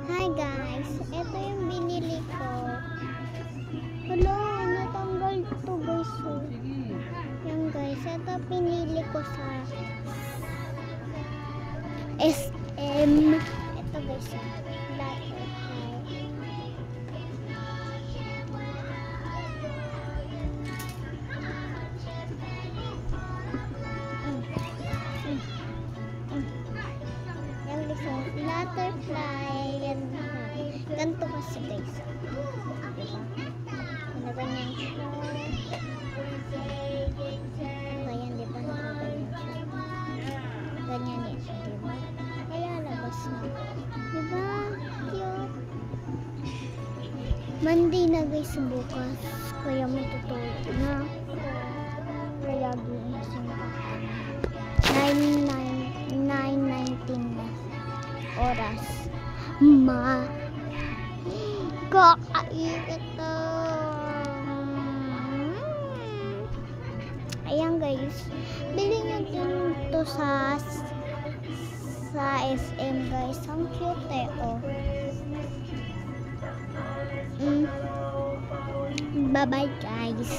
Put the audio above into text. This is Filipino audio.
Hi guys, ito yung binili ko. Hala, natanggal to guys. Oh. Yan guys, ito pinili ko sa SM. Ito guys, latte. Yan guys, butterfly. Yan. Ganito kasi guys. Diba? Ganyan siya. Ganyan, diba? Ganyan siya. Ganyan yan siya, diba? Kaya labas na. Diba? Cute. Monday na guys bukas. Kaya matutulog na. Kaya ginising ako. 9:19 na oras. Ma. Kakainit na. Ayan guys. Bili nyo din to sa SM guys. Ang cute eh. Oh. Bye bye guys.